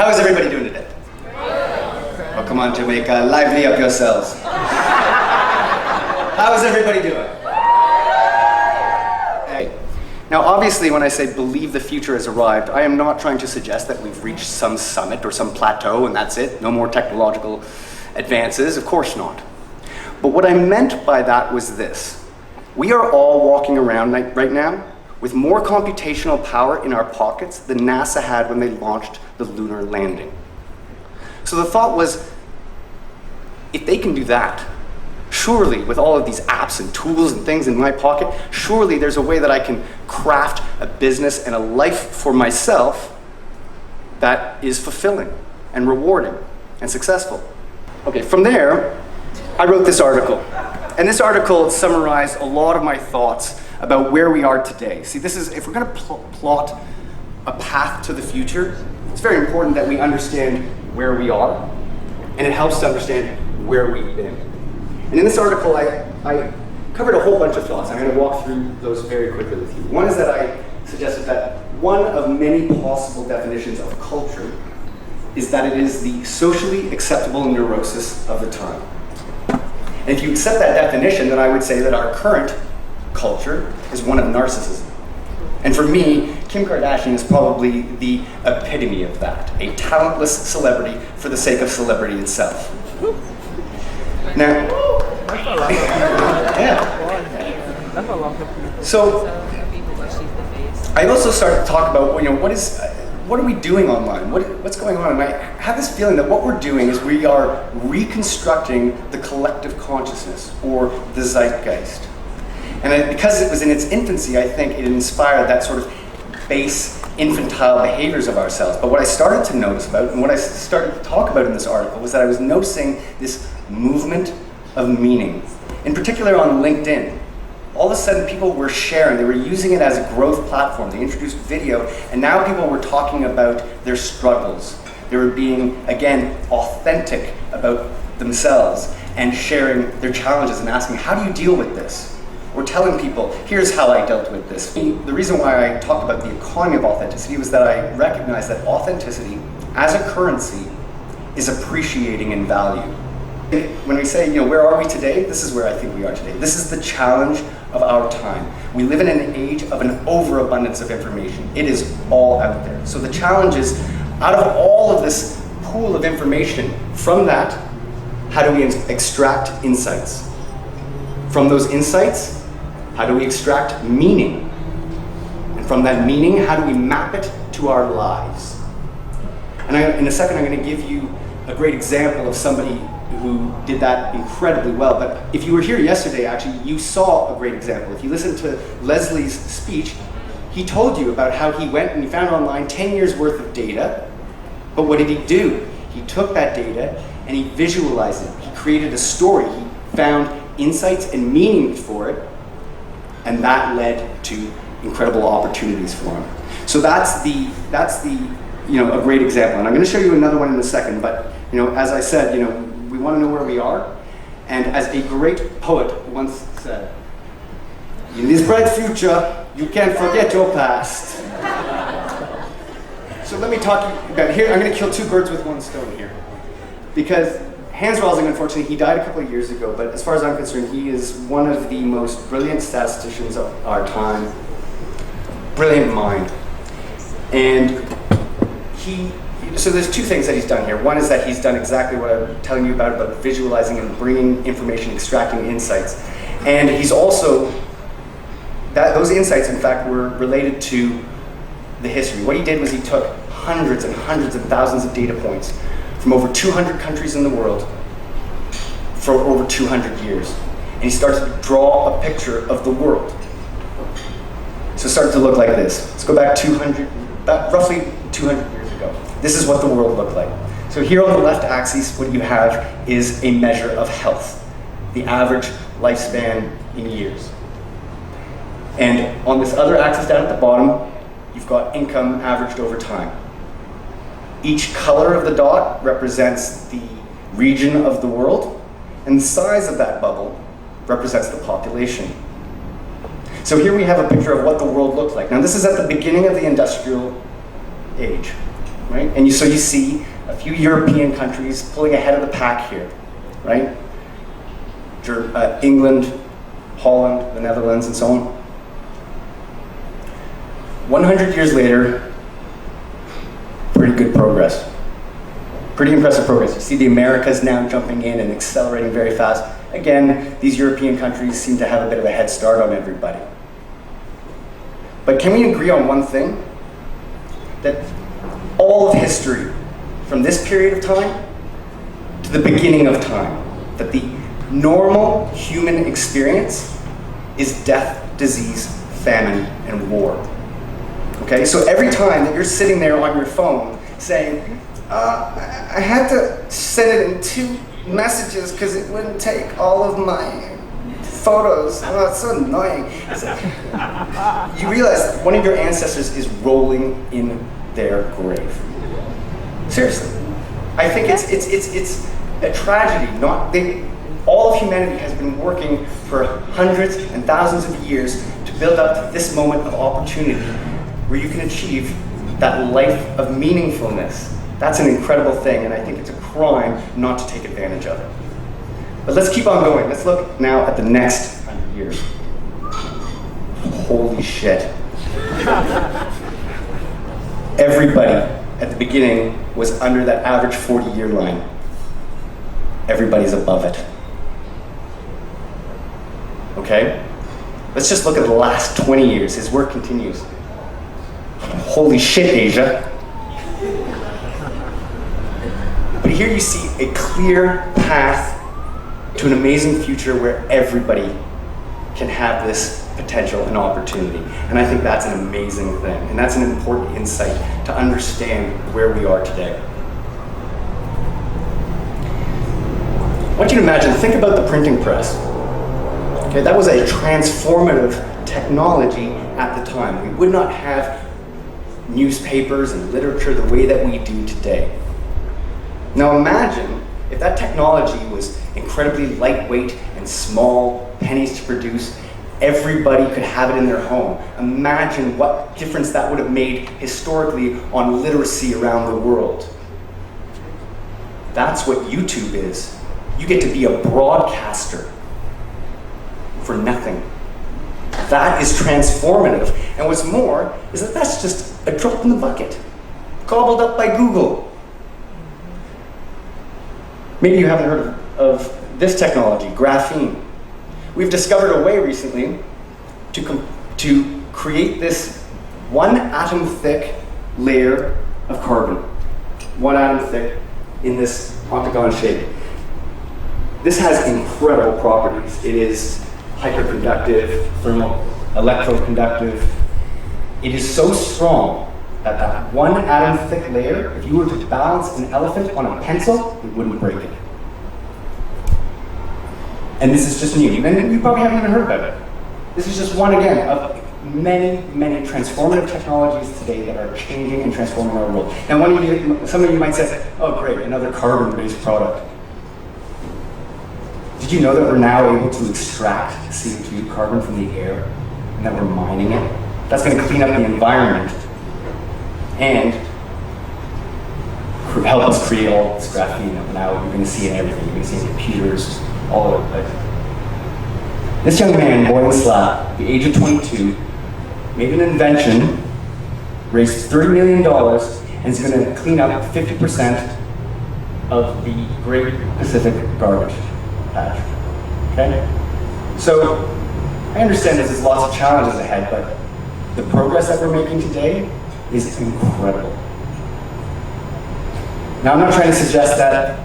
How is everybody doing today? Oh, come on, Jamaica, lively up yourselves. How is everybody doing? Hey. Now, obviously, when I say believe the future has arrived, I am not trying to suggest that we've reached some summit or some plateau and that's it, no more technological advances, of course not. But what I meant by that was this. We are all walking around right now with more computational power in our pockets than NASA had when they launched the lunar landing. So the thought was, if they can do that, surely with all of these apps and tools and things in my pocket, surely there's a way that I can craft a business and a life for myself that is fulfilling and rewarding and successful. Okay, from there, I wrote this article. And this article summarized a lot of my thoughts about where we are today. See, this is, if we're gonna plot a path to the future, it's very important that we understand where we are, and it helps to understand where we've been. And in this article, I covered a whole bunch of thoughts. I'm gonna walk through those very quickly with you. One is that I suggested that one of many possible definitions of culture is that it is the socially acceptable neurosis of the time. And if you accept that definition, then I would say that our current culture is one of narcissism. And for me, Kim Kardashian is probably the epitome of that, a talentless celebrity for the sake of celebrity itself. Now, yeah. So, I also started to talk about, what are we doing online? What's going on? And I have this feeling that what we're doing is we are reconstructing the collective consciousness, or the zeitgeist. And because it was in its infancy, I think it inspired that sort of base infantile behaviors of ourselves. But what I started to notice about, and what I started to talk about in this article, was that I was noticing this movement of meaning. In particular on LinkedIn. All of a sudden people were sharing, they were using it as a growth platform. They introduced video, and now people were talking about their struggles. They were being, again, authentic about themselves and sharing their challenges and asking, how do you deal with this? Or telling people, here's how I dealt with this. The reason why I talked about the economy of authenticity was that I recognized that authenticity as a currency is appreciating in value. When we say, where are we today? This is where I think we are today. This is the challenge of our time. We live in an age of an overabundance of information. It is all out there. So the challenge is, out of all of this pool of information, from that, how do we extract insights? From those insights, how do we extract meaning? And from that meaning, how do we map it to our lives? And in a second, I'm going to give you a great example of somebody who did that incredibly well. But if you were here yesterday, actually, you saw a great example. If you listened to Leslie's speech, he told you about how he went and he found online 10 years worth of data. But what did he do? He took that data and he visualized it. He created a story. He found insights and meaning for it, and that led to incredible opportunities for him. So that's a great example. And I'm going to show you another one in a second. But as I said, we want to know where we are. And as a great poet once said, in this bright future, you can't forget your past. So let me talk about here. I'm going to kill two birds with one stone here. Because Hans Rosling, unfortunately, he died a couple of years ago, but as far as I'm concerned, he is one of the most brilliant statisticians of our time. Brilliant mind. And so there's two things that he's done here. One is that he's done exactly what I'm telling you about visualizing and bringing information, extracting insights. And he's also, those insights, in fact, were related to the history. What he did was he took hundreds and hundreds and thousands of data points from over 200 countries in the world for over 200 years. And he started to draw a picture of the world. So it started to look like this. Let's go back roughly 200 years ago. This is what the world looked like. So here on the left axis, what you have is a measure of health, the average lifespan in years. And on this other axis down at the bottom, you've got income averaged over time. Each color of the dot represents the region of the world, and the size of that bubble represents the population. So here we have a picture of what the world looked like. Now this is at the beginning of the industrial age. right? And so you see a few European countries pulling ahead of the pack here, right? England, Holland, the Netherlands, and so on. 100 years later, pretty good progress. Pretty impressive progress. You see the Americas now jumping in and accelerating very fast. Again, these European countries seem to have a bit of a head start on everybody. But can we agree on one thing? That all of history, from this period of time to the beginning of time, that the normal human experience is death, disease, famine, and war. Okay, so every time that you're sitting there on your phone saying, I had to send it in 2 messages because it wouldn't take all of my photos. Oh, it's so annoying. You realize one of your ancestors is rolling in their grave. Seriously. I think it's a tragedy. All of humanity has been working for hundreds and thousands of years to build up to this moment of opportunity where you can achieve that life of meaningfulness. That's an incredible thing, and I think it's a crime not to take advantage of it. But let's keep on going. Let's look now at the next 100 years. Holy shit. Everybody at the beginning was under that average 40-year line. Everybody's above it. Okay? Let's just look at the last 20 years. His work continues. Holy shit, Asia. But here you see a clear path to an amazing future where everybody can have this potential and opportunity. And I think that's an amazing thing. And that's an important insight to understand where we are today. I want you to imagine, think about the printing press. Okay, that was a transformative technology at the time. We would not have newspapers and literature the way that we do today. Now imagine if that technology was incredibly lightweight and small, pennies to produce, everybody could have it in their home. Imagine what difference that would have made historically on literacy around the world. That's what YouTube is. You get to be a broadcaster for nothing. That is transformative. And what's more is that that's just a drop in the bucket, gobbled up by Google. Maybe you haven't heard of this technology, graphene. We've discovered a way recently to create this 1 atom thick layer of carbon. 1 atom thick in this octagon shape. This has incredible properties. It is hyperconductive, thermal, electroconductive. It is so strong that 1 atom thick layer, if you were to balance an elephant on a pencil, it wouldn't break it. And this is just new. And you probably haven't even heard about it. This is just one, again, of many, many transformative technologies today that are changing and transforming our world. Now, some of you might say, oh great, another carbon-based product. Did you know that we're now able to extract CO2 carbon from the air and that we're mining it? That's going to clean up the environment and help us create all this graphene that now you're going to see in everything. You're going to see in computers, all over the place. This young man, Boy Slap, at the age of 22, made an invention, raised $30 million, and is going to clean up 50% of the Great Pacific garbage patch. Okay? So, I understand there's lots of challenges ahead, but the progress that we're making today is incredible. Now, I'm not trying to suggest that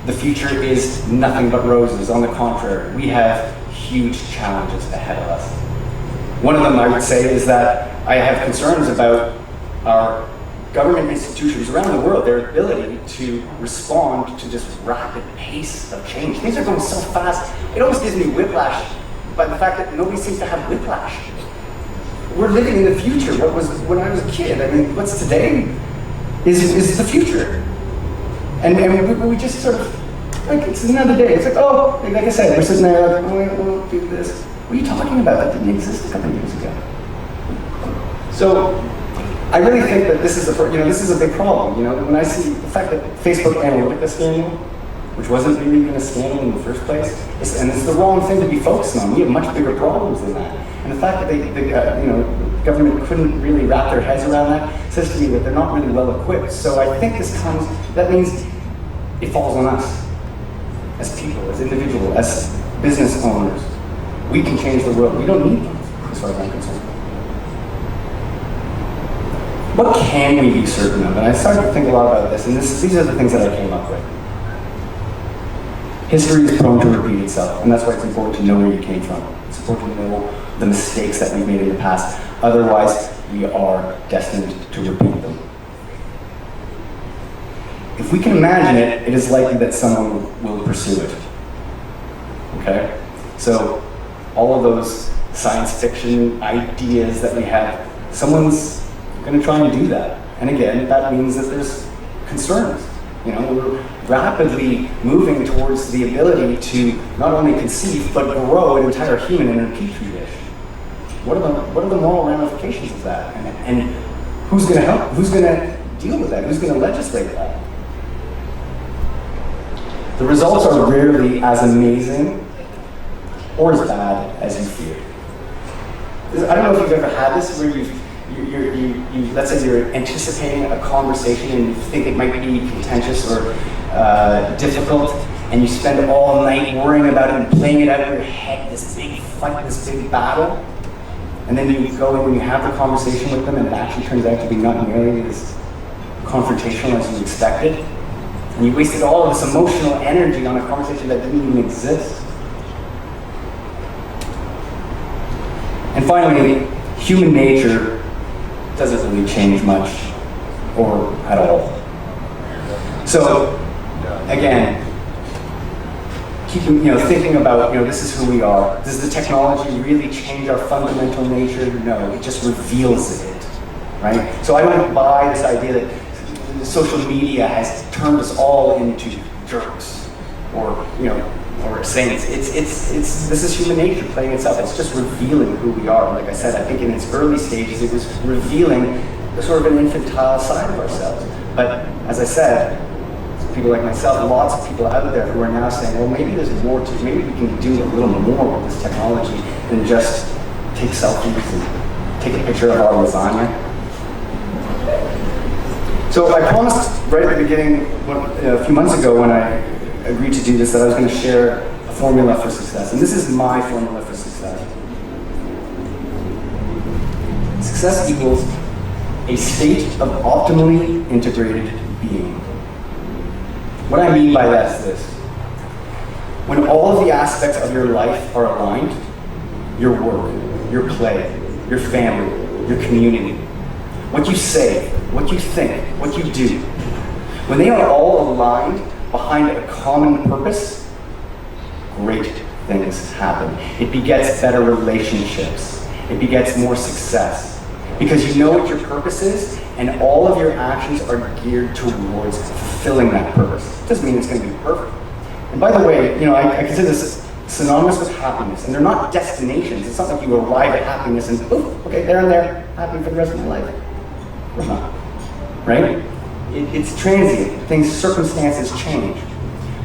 the future is nothing but roses. On the contrary, we have huge challenges ahead of us. One of them, I would say, is that I have concerns about our government institutions around the world, their ability to respond to this rapid pace of change. Things are going so fast, it almost gives me whiplash by the fact that nobody seems to have whiplash. We're living in the future. What was when I was a kid? I mean, what's today is the future. And we just sort of, like, it's another day. It's like, oh, like I said, we're sitting there, like, oh, we'll do this. What are you talking about? That didn't exist a couple of years ago. So, I really think that this is a big problem. When I see the fact that Facebook Analytica scandal, which wasn't really even a scandal in the first place, and it's the wrong thing to be focusing on. We have much bigger problems than that. And the fact that the government couldn't really wrap their heads around that says to me that they're not really well equipped. So I think that means it falls on us as people, as individuals, as business owners. We can change the world. We don't need them, as far as I'm concerned. What can we be certain of? And I started to think a lot about this, and these are the things that I came up with. History is prone to repeat itself, and that's why it's important to know where you came from. It's important to know the mistakes that we've made in the past. Otherwise, we are destined to repeat them. If we can imagine it, it is likely that someone will pursue it. Okay? So, all of those science fiction ideas that we have, someone's going to try and do that. And again, that means that there's concerns. We're rapidly moving towards the ability to not only conceive, but grow an entire human in a petri dish. What are the moral ramifications of that? And who's going to help? Who's going to deal with that? Who's going to legislate that? The results are rarely as amazing or as bad as you fear. I don't know if you've ever had this where let's say you're anticipating a conversation and you think it might be contentious or difficult, and you spend all night worrying about it and playing it out in your head, this big fight, this big battle, and then you go in and you have the conversation with them and it actually turns out to be not nearly as confrontational as you expected, and you wasted all of this emotional energy on a conversation that didn't even exist. And finally, human nature doesn't really change much or at all. So, again, thinking about, this is who we are. Does the technology really change our fundamental nature? No, it just reveals it, right? So I don't buy this idea that social media has turned us all into jerks or saints. This is human nature playing itself. It's just revealing who we are. Like I said, I think in its early stages, it was revealing the sort of an infantile side of ourselves. But as I said, people like myself, lots of people out there who are now saying, well, maybe there's more to it. Maybe we can do a little more with this technology than just take selfies and take a picture of our lasagna. So I promised right at the beginning, a few months ago when I agreed to do this, that I was going to share a formula for success. And this is my formula for success. Success equals a state of optimally integrated being. What I mean by that is this. When all of the aspects of your life are aligned, your work, your play, your family, your community, what you say, what you think, what you do, when they are all aligned behind a common purpose, great things happen. It begets better relationships. It begets more success. Because you know what your purpose is, and all of your actions are geared towards fulfilling that purpose. It doesn't mean it's going to be perfect. And by the way, I consider this synonymous with happiness, and they're not destinations. It's not like you arrive at happiness and, okay, there and there, happy for the rest of my life. We're not, right? It's transient. Circumstances change.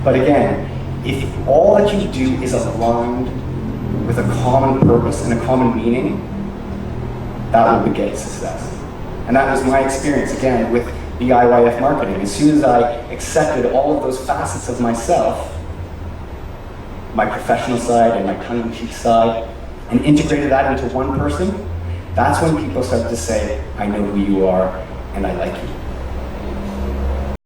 But again, if all that you do is aligned with a common purpose and a common meaning, that will beget success. And that was my experience, again, with BIYF marketing. As soon as I accepted all of those facets of myself, my professional side and my tongue-in-cheek side, and integrated that into one person, that's when people started to say, I know who you are, and I like you.